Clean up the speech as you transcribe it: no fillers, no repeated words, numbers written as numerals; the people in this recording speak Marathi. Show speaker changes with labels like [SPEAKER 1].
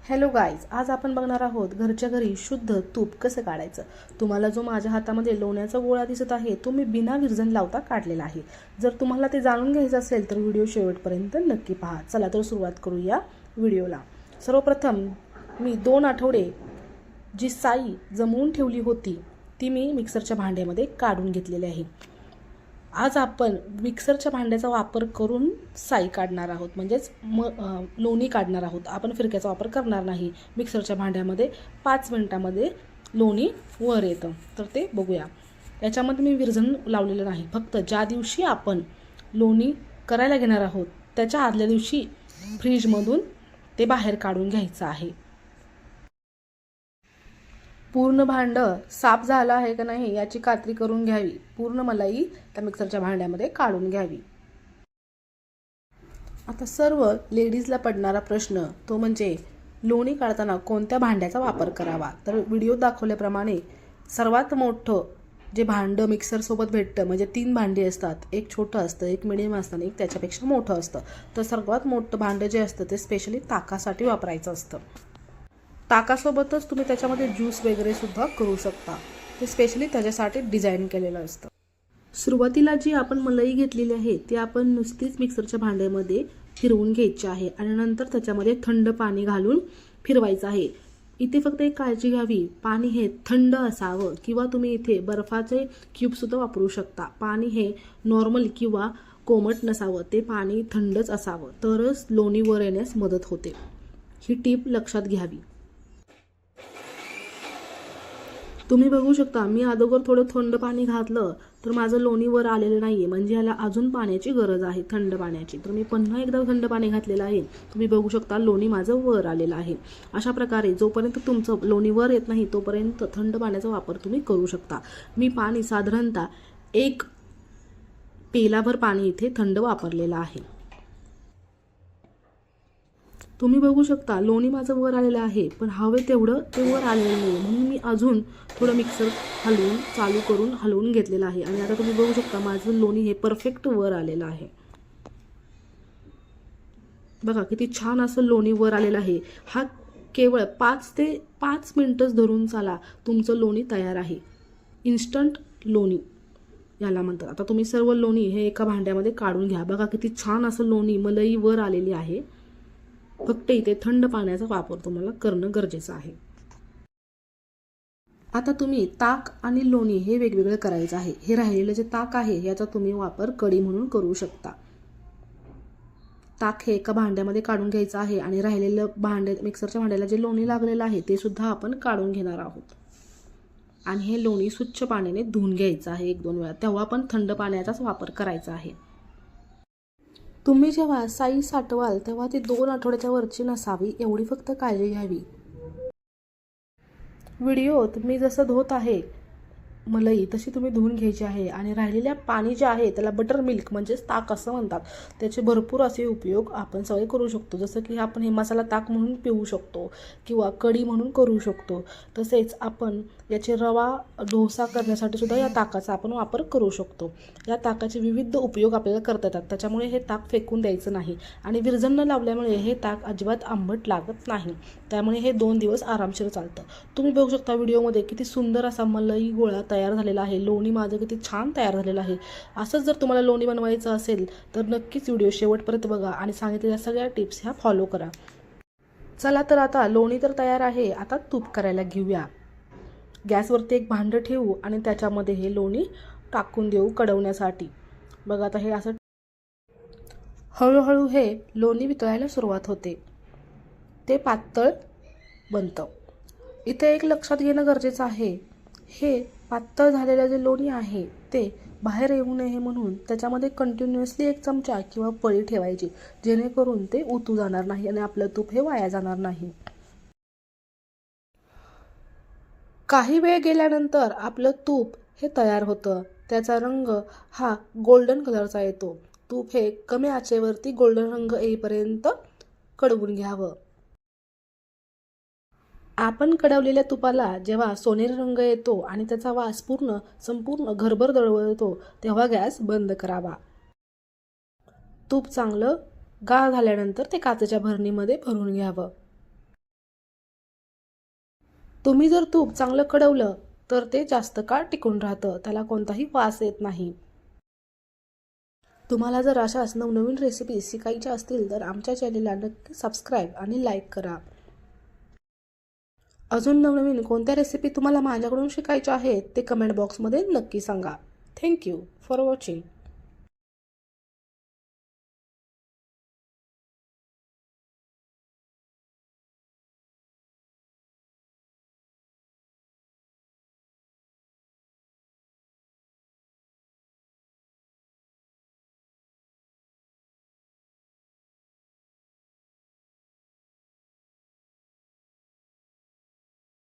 [SPEAKER 1] हॅलो गाईज, आज आपण बघणार आहोत घरच्या घरी शुद्ध तूप कसं काढायचं। तुम्हाला जो माझ्या हातामध्ये लोण्याचा गोळा दिसत आहे तो मी बिना विरजण लावता काढलेला आहे। जर तुम्हाला ते जाणून घ्यायचं असेल तर व्हिडिओ शेवटपर्यंत नक्की पहा। चला तर सुरुवात करूया व्हिडिओला। सर्वप्रथम मी 2 आठवडे जी साई जमवून ठेवली होती ती मी मिक्सरच्या भांड्यामध्ये काढून घेतलेली आहे। आज आपण मिक्सरच्या भांड्याचा वापर करून साई काढणार आहोत, म्हणजेच लोणी काढणार आहोत। आपण फिरक्याचा वापर करणार नाही। मिक्सरच्या भांड्यामध्ये 5 मिनिटांमध्ये लोणी वर येतं, तर ते बघूया। याच्यामध्ये मी विरजण लावलेलं नाही, फक्त ज्या दिवशी आपण लोणी करायला घेणार आहोत त्याच्या आदल्या दिवशी फ्रीजमधून ते बाहेर काढून घ्यायचं आहे। पूर्ण भांडं साफ झालं आहे का नाही याची खात्री करून घ्यावी। पूर्ण मलाई त्या मिक्सरच्या भांड्यामध्ये काढून घ्यावी। आता सर्व लेडीजला पडणारा प्रश्न तो म्हणजे लोणी काढताना कोणत्या भांड्याचा वापर करावा। तर व्हिडिओ दाखवल्याप्रमाणे सर्वात मोठं जे भांडं मिक्सर सोबत भेटतं, म्हणजे 3 भांडी असतात, एक छोटं असतं, एक मिडियम असतं आणि एक त्याच्यापेक्षा मोठं असतं। तर सर्वात मोठं भांडं जे असतं ते स्पेशली ताकासाठी वापरायचं असतं। ताकासोबतच तुम्ही त्याच्यामध्ये ज्यूस वगैरे सुद्धा करू शकता, ते स्पेशली त्याच्यासाठी डिझाईन केलेलं असतं। सुरुवातीला जी आपण मलाई घेतलेली आहे ती आपण नुसतीच मिक्सरच्या भांड्यामध्ये फिरवून घ्यायची आहे आणि नंतर त्याच्यामध्ये थंड पाणी घालून फिरवायचं आहे। इथे फक्त एक काळजी घ्यावी, पाणी हे थंड असावं किंवा तुम्ही इथे बर्फाचे क्यूबसुद्धा वापरू शकता। पाणी हे नॉर्मल किंवा कोमट नसावं, ते पाणी थंडच असावं, तरच लोणी वर येण्यास मदत होते। ही टीप लक्षात घ्यावी। तुम्ही बघू शकता मी अगोदर थोडं थंड पाणी घातलं तर माझं लोणी वर आलेलं नाही आहे, म्हणजे याला अजून पाण्याची गरज आहे, थंड पाण्याची। तर मी पुन्हा एकदा थंड पाणी घातलेलं आहे, तुम्ही बघू शकता लोणी माझं वर आलेलं आहे। अशा प्रकारे जोपर्यंत तुमचं लोणी वर येत नाही तोपर्यंत थंड पाण्याचा वापर तुम्ही करू शकता। मी पाणी साधारणतः 1 पेलाभर पाणी इथे थंड वापरलेलं आहे। तुम्ही बघू शकता लोणी माझं वर आलेलं आहे, पण हवे तेवढं ते वर आलेलं नाही, म्हणून मी अजून थोडं मिक्सर हलवून चालू करून हलवून घेतलेलं आहे आणि आता तुम्ही बघू शकता माझं लोणी हे परफेक्ट वर आलेलं आहे। बघा किती छान असं लोणी वर आलेलं आहे। हा केवळ 5 ते 5 मिनिटच धरून चाला, तुमचं लोणी तयार आहे। इन्स्टंट लोणी याला म्हणतात। आता तुम्ही सर्व लोणी हे एका भांड्यामध्ये काढून घ्या। बघा किती छान असं लोणी मलाई वर आलेली आहे। फक्त इथे थंड पाण्याचा वापर तुम्हाला करणं गरजेचं आहे। आता तुम्ही ताक आणि लोणी हे वेगवेगळं करायचं आहे। हे राहिलेलं जे ताक आहे याचा तुम्ही वापर कढी म्हणून करू शकता। ताक हे एका भांड्यामध्ये काढून घ्यायचं आहे आणि राहिलेलं मिक्सरच्या भांड्याला जे लोणी लागलेलं आहे ते सुद्धा आपण काढून घेणार आहोत आणि हे लोणी स्वच्छ पाण्याने धुवून घ्यायचं आहे 1-2 वेळा, तेव्हा पण थंड पाण्याचाच वापर करायचा आहे। तुम्ही जेव्हा साई साठवाल तेव्हा ती 2 आठवड्याच्या वरची नसावी, एवढी फक्त काळजी घ्यावी। व्हिडिओत मी जसं धुत आहे मलाई तशी तुम्ही धुवून घ्यायची आहे आणि राहिलेल्या पाणी जे आहे त्याला बटर मिल्क म्हणजेच ताक असं म्हणतात। त्याचे भरपूर असे उपयोग आपण सगळे करू शकतो, जसं की आपण हे मसाला ताक म्हणून पिऊ शकतो किंवा कढी म्हणून करू शकतो। तसेच आपण याचे रवा डोसा करण्यासाठी सुद्धा या ताकाचा आपण वापर करू शकतो। या ताकाचे विविध उपयोग आपल्याला करता येतात, त्याच्यामुळे हे ताक फेकून द्यायचं नाही आणि विरजण न लावल्यामुळे हे ताक अजिबात आंबट लागत नाही, त्यामुळे हे 2 दिवस आरामशीर चालतं। तुम्ही बघू शकता व्हिडिओमध्ये किती सुंदर असा मलाई गोळा तयार झालेला आहे। लोणी माझं किती छान तयार झालेलं आहे। असंच जर तुम्हाला लोणी बनवायचं असेल तर नक्कीच व्हिडिओ शेवटपर्यंत बघा आणि सांगितलेल्या सगळ्या टिप्स ह्या फॉलो करा। चला तर आता लोणी तर तयार आहे, आता तूप करायला घेऊया। गॅसवरती एक भांडं ठेवू आणि त्याच्यामध्ये हे लोणी टाकून देऊ कडवण्यासाठी। बघा आता हे असं हळूहळू हे लोणी वितळायला सुरुवात होते, ते पातळ बनतं। इथे एक लक्षात घेणं गरजेचं आहे, हे पातळ झालेलं जे लोणी आहे ते बाहेर येऊ नये म्हणून त्याच्यामध्ये कंटिन्युअसली 1 चमचा किंवा पळी ठेवायची, जेणेकरून ते उतू जाणार नाही आणि आपलं तूप हे वाया जाणार नाही। काही वेळ गेल्यानंतर आपलं तूप हे तयार होतं, त्याचा रंग हा गोल्डन कलरचा येतो। तूप हे कमी आचेवरती गोल्डन रंग येईपर्यंत कडवून घ्यावं। आपण कडवलेल्या तुपाला जेव्हा सोनेरी रंग येतो आणि त्याचा वास संपूर्ण घरभर दरवळतो तेव्हा गॅस बंद करावा। तूप चांगलं गार झाल्यानंतर ते काचेच्या भरणीमध्ये भरून घ्यावं। तुम्ही जर तूप चांगलं कढवलं तर ते जास्त काळ टिकून राहतं, त्याला कोणताही वास येत नाही. तुम्हाला जर अशाच नवनवीन रेसिपी शिकायच्या असतील तर आमच्या चॅनेलला नक्की सबस्क्राईब आणि लाईक करा. अजून नवनवीन कोणत्या रेसिपी तुम्हाला माझ्याकडून शिकायच्या आहेत ते कमेंट बॉक्समध्ये नक्की सांगा. Thank you for watching.